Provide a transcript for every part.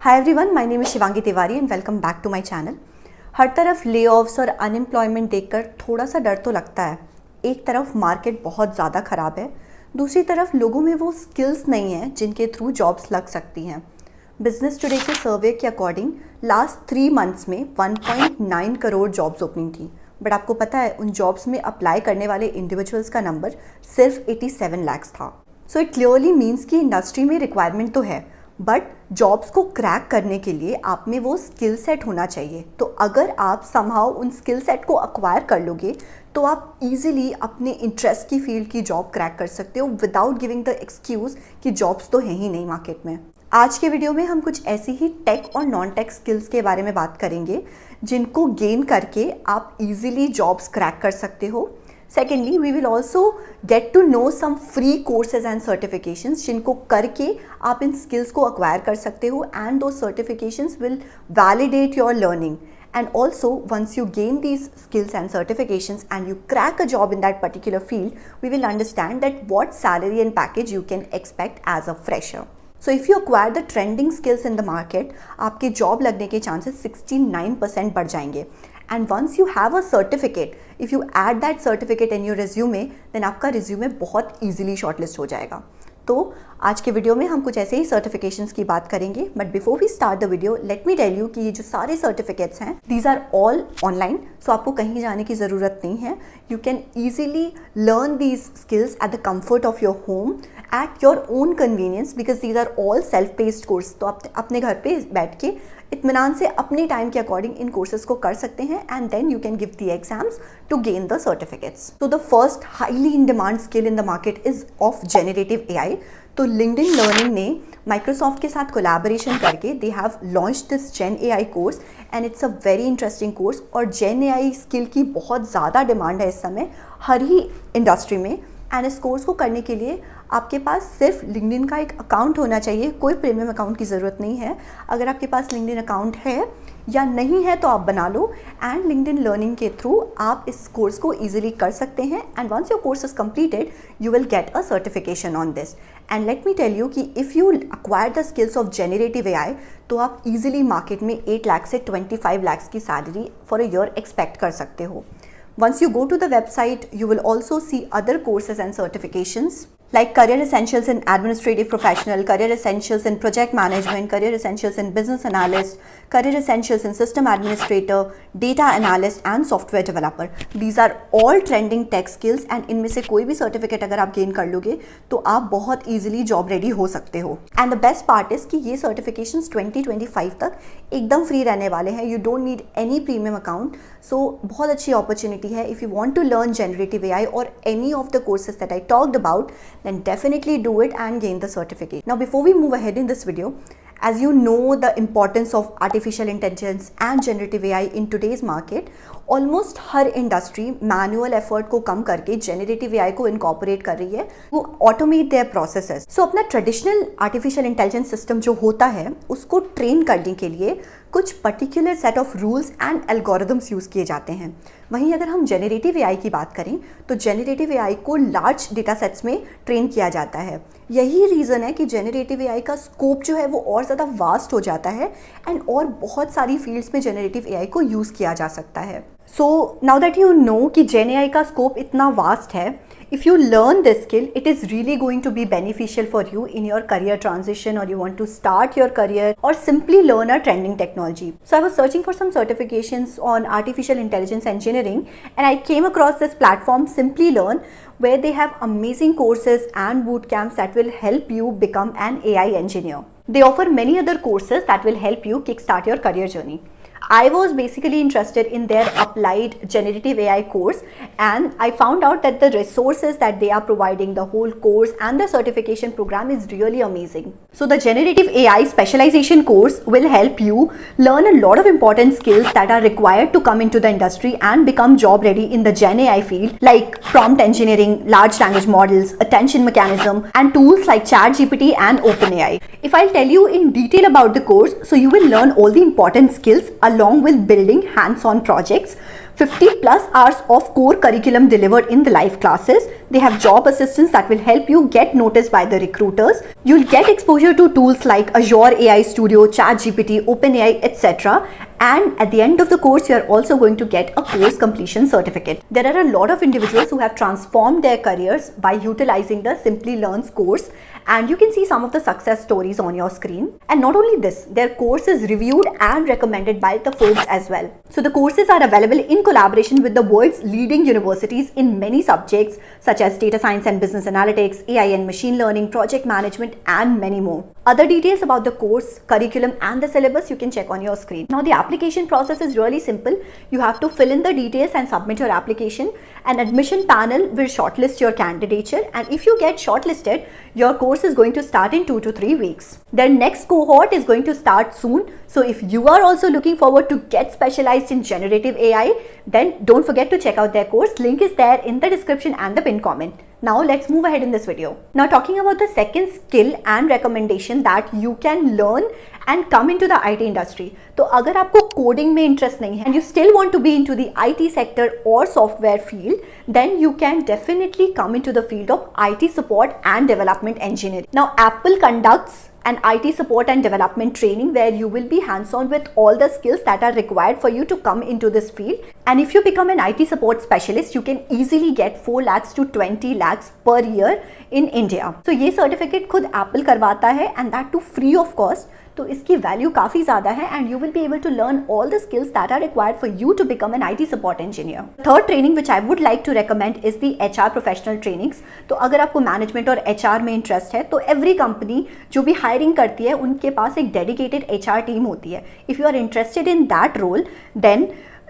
Hi everyone, my name is Shivangi Tiwari and welcome back to my channel. हर तरफ layoffs और unemployment देखकर थोड़ा सा डर तो लगता है। एक तरफ मार्केट बहुत ज़्यादा ख़राब है, दूसरी तरफ लोगों में वो स्किल्स नहीं है जिनके थ्रू जॉब्स लग सकती हैं। बिजनेस टुडे के सर्वे के अकॉर्डिंग लास्ट 3 मंथ्स में 1.9 करोड़ जॉब्स ओपनिंग थी, बट आपको पता है उन जॉब्स में अप्लाई करने वाले इंडिविजुअल्स का नंबर सिर्फ 87 लाख्स था। सो इट क्लियरली मीन्स कि इंडस्ट्री में रिक्वायरमेंट तो है, बट जॉब्स को क्रैक करने के लिए आप में वो स्किल सेट होना चाहिए। तो अगर आप समहाउ उन स्किल सेट को अक्वायर कर लोगे तो आप इजीली अपने इंटरेस्ट की फील्ड की जॉब क्रैक कर सकते हो विदाउट गिविंग द एक्सक्यूज़ कि जॉब्स तो हैं ही नहीं मार्केट में। आज के वीडियो में हम कुछ ऐसी ही टेक और नॉन टेक स्किल्स के बारे में बात करेंगे जिनको गेन करके आप इजीली जॉब्स क्रैक कर सकते हो। Secondly, we will also get to know some free courses and certifications जिनको करके आप इन skills को acquire कर सकते हो and those certifications will validate your learning. And also, once you gain these skills and certifications and you crack a job in that particular field, we will understand that what salary and package you can expect as a fresher. So if you acquire the trending skills in the market, आपके job लगने के chances 69% बढ़ जाएंगे। And once you have a certificate, if you add that certificate in your resume, then आपका resume बहुत easily shortlist हो जाएगा। तो आज के वीडियो में हम कुछ ऐसे ही सर्टिफिकेशंस की बात करेंगे, but before we start the video let me tell you कि ये जो सारे सर्टिफिकेट्स हैं these are all online, so आपको कहीं जाने की ज़रूरत नहीं है। You can easily learn these skills at the comfort of your home at your own convenience because these are all self paced course. तो आप अपने घर पे बैठ के इत्मीनान से अपने टाइम के अकॉर्डिंग इन कोर्सेज को कर सकते हैं and then you can give the exams to gain the certificates. तो the first highly in demand skill in the market is of generative AI. तो लिंक्डइन लर्निंग ने माइक्रोसॉफ्ट के साथ कोलैबोरेशन करके they have launched this gen AI course and it's a very interesting course. और gen AI skill की बहुत ज़्यादा demand है इस समय हर ही इंडस्ट्री में, एंड इस कोर्स को करने के लिए आपके पास सिर्फ लिंक्डइन का एक अकाउंट होना चाहिए, कोई प्रीमियम अकाउंट की ज़रूरत नहीं है। अगर आपके पास लिंक्डइन अकाउंट है या नहीं है तो आप बना लो एंड लिंक्डइन लर्निंग के थ्रू आप इस कोर्स को ईजिली कर सकते हैं and once your course is completed you will get a certification on this. And let me tell you कि if you acquire the skills of generative AI तो आप ईजिली मार्केट में 8 लाख से 25 लाख की salary for a year expect कर सकते हो। Once you go to the website, you will also see other courses and certifications like Career Essentials in Administrative Professional, Career Essentials in Project Management, Career Essentials in Business Analyst, Career Essentials in System Administrator, Data Analyst and Software Developer. These are all trending tech skills and इनमें से कोई भी certificate अगर आप gain कर लोगे तो आप बहुत ईजिली जॉब रेडी हो सकते हो। And the best part is कि ये सर्टिफिकेशंस 2025 तक एकदम फ्री रहने वाले हैं। You don't need any premium account, so बहुत अच्छी अपॉर्चुनिटी है। If you want to learn generative AI or any of the courses that I talked about, then definitely do it and gain the certificate. Now before we move ahead in this video, as you know the importance of artificial intelligence and generative AI in today's market, almost her industry manual effort को कम करके generative AI को incorporate कर रही है, वो automate there processes. सो अपना traditional artificial intelligence system जो होता है उसको ट्रेन करने के लिए कुछ particular set of rules and algorithms use किए जाते हैं। वहीं अगर हम जेनरेटिव एआई की बात करें तो जेनरेटिव एआई को लार्ज डेटा सेट्स में ट्रेन किया जाता है। यही रीज़न है कि जेनरेटिव एआई का स्कोप जो है वो और ज़्यादा वास्ट हो जाता है एंड और बहुत सारी फील्ड्स में जेनरेटिव एआई को यूज़ किया जा सकता है। So now that you know कि जेन एआई का स्कोप इतना वास्ट है, if you learn this skill, it is really going to be beneficial for you in your career transition, or you want to start your career or simply learn a trending technology. So I was searching for some certifications on artificial intelligence engineering and I came across this platform Simply Learn, where they have amazing courses and boot camps that will help you become an AI engineer. They offer many other courses that will help you kickstart your career journey. I was basically interested in their applied generative AI course and I found out that the resources that they are providing, the whole course and the certification program is really amazing. So the generative AI specialization course will help you learn a lot of important skills that are required to come into the industry and become job ready in the Gen AI field, like prompt engineering, large language models, attention mechanism and tools like ChatGPT and OpenAI. If I'll tell you in detail about the course, so you will learn all the important skills along with building hands-on projects 50 plus hours of core curriculum delivered in the live classes. They have job assistants that will help you get noticed by the recruiters. You'll get exposure to tools like Azure AI Studio, ChatGPT, OpenAI, etc. And at the end of the course, you are also going to get a course completion certificate. There are a lot of individuals who have transformed their careers by utilizing the Simply Learns course, and you can see some of the success stories on your screen. And not only this, their course is reviewed and recommended by the Forbes as well. So the courses are available in collaboration with the world's leading universities in many subjects such as data science and business analytics, AI and machine learning, project management, and many more. Other details about the course, curriculum, and the syllabus you can check on your screen. Now the application process is really simple. You have to fill in the details and submit your application. An admission panel will shortlist your candidature, and if you get shortlisted, your course is going to start in 2 to 3 weeks. Their next cohort is going to start soon. So if you are also looking forward to get specialized in generative AI, then don't forget to check out their course. Link is there in the description and the pinned comment. Now let's move ahead in this video. Now talking about the second skill and recommendation that you can learn and come into the IT industry. तो अगर आपको coding में interest नहीं है and you still want to be into the IT sector or software field, then you can definitely come into the field of IT support and development engineering. Now Apple conducts an IT support and development training where you will be hands-on with all the skills that are required for you to come into this field. And if you become an IT support specialist, you can easily get 4 lakhs to 20 lakhs per year in India. So ये certificate खुद Apple करवाता है and that too free of cost. तो इसकी value काफ़ी ज़्यादा है and you will be able to learn all the skills that are required for you to become an IT support engineer. Third training which I would like to recommend is the HR professional trainings. तो अगर आपको management और HR में interest है तो every company जो भी hiring करती है उनके पास एक डेडिकेटेड HR टीम होती है. If you are interested in that role, then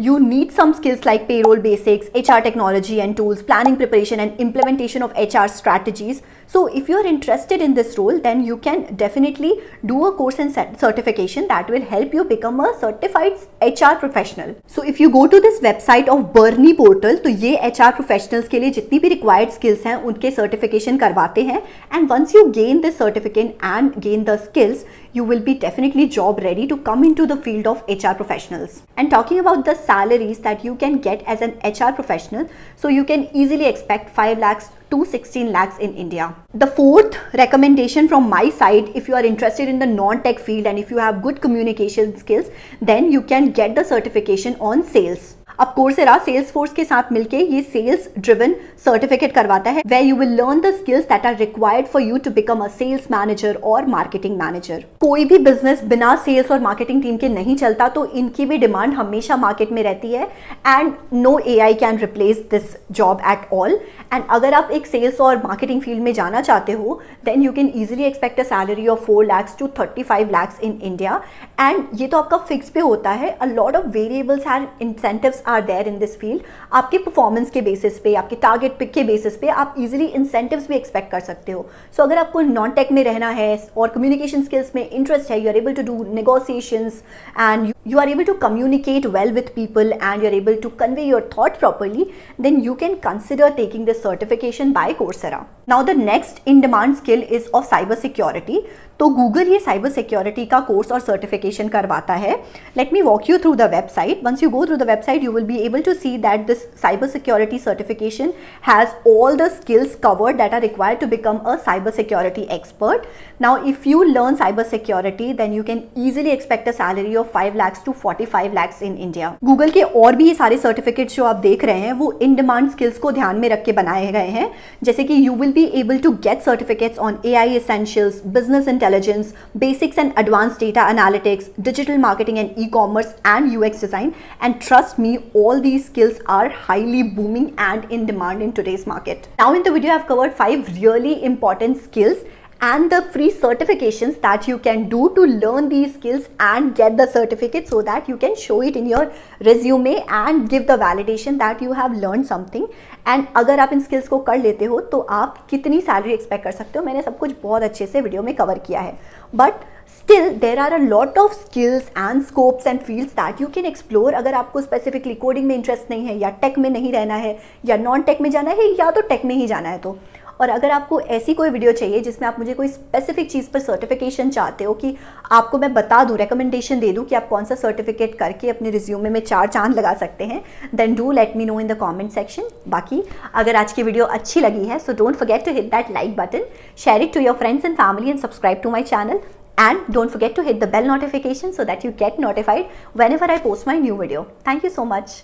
you need some skills like payroll basics, HR technology and tools, planning, preparation and implementation of HR strategies. So if you are interested in this role, then you can definitely do a course and certification that will help you become a certified HR professional. So if you go to this website of Bernie portal, तो ये HR professionals के लिए जितनी भी required skills हैं उनके certification करवाते हैं, and once you gain this certificate and gain the skills, you will be definitely job ready to come into the field of HR professionals. And talking about the salaries that you can get as an HR professional, so you can easily expect 5 lakhs to 16 lakhs in India. The fourth recommendation from my side, if you are interested in the non-tech field and if you have good communication skills, then you can get the certification on sales. अब Coursera Salesforce के साथ मिलके ये sales driven certificate करवाता है where you will learn the skills that are required for you to become a sales manager और marketing manager. कोई भी बिजनेस बिना सेल्स और मार्केटिंग टीम के नहीं चलता, तो इनकी भी डिमांड हमेशा मार्केट में रहती है and no AI can replace this job at all. And अगर आप एक सेल्स और मार्केटिंग फील्ड में जाना चाहते हो, then you can easily expect a salary of 4 lakhs to 35 lakhs in India. And ये तो आपका फिक्स पे होता है. A lot of variables and incentives are there in this field. आपके परफॉर्मेंस के बेसिस पे, आपके टारगेट पिक के बेसिस पे आप इजीली इंसेंटिव्स भी एक्सपेक्ट कर सकते हो. सो अगर आपको नॉन टेक में रहना है और कम्युनिकेशन स्किल्स में इंटरेस्ट है, you are able to do negotiations and you are able to communicate well with people and you're able to convey your thoughts properly, then you can consider taking this certification by Coursera. Now the next in demand skill is of cyber security. तो Google ये cyber security का course और certification करवाता है. Let me walk you through the website. Once you go through the website, you will be able to see that this cyber security certification has all the skills covered that are required to become a cyber security expert. Now if you learn cyber security, then you can easily expect a salary of 5 lakhs to 45 lakhs in India. Google के और भी ये सारे certificates जो आप देख रहे हैं वो इन डिमांड स्किल्स को ध्यान में रख के बनाए गए हैं. जैसे कि you will be able to get certificates on AI essentials, business intelligence, basics and advanced data analytics, digital marketing and e-commerce and UX design. And trust me, all these skills are highly booming and in demand in today's market. Now in the video, I've covered 5 really important skills and the free certifications that you can do to learn these skills and get the certificate so that you can show it in your resume and give the validation that you have learned something. And अगर आप इन skills को कर लेते हो तो आप कितनी salary expect कर सकते हो, मैंने सब कुछ बहुत अच्छे से वीडियो में कवर किया है. But still there are a lot of skills and scopes and fields that you can explore. अगर आपको स्पेसिफिकली कोडिंग में इंटरेस्ट नहीं है या टेक में नहीं रहना है या नॉन टेक में जाना है या तो टेक में ही जाना है तो. और अगर आपको ऐसी कोई वीडियो चाहिए जिसमें आप मुझे कोई स्पेसिफिक चीज़ पर सर्टिफिकेशन चाहते हो कि आपको मैं बता दूँ, रिकमेंडेशन दे दूँ कि आप कौन सा सर्टिफिकेट करके अपने रिज्यूमे में 4 चांद लगा सकते हैं, then do let me know in the comment section. बाकी अगर आज की वीडियो अच्छी लगी है so don't forget to hit that like button, share it to your friends and family and subscribe to my channel. And don't forget to hit the bell notification so that you get notified whenever I post my new video. Thank you so much.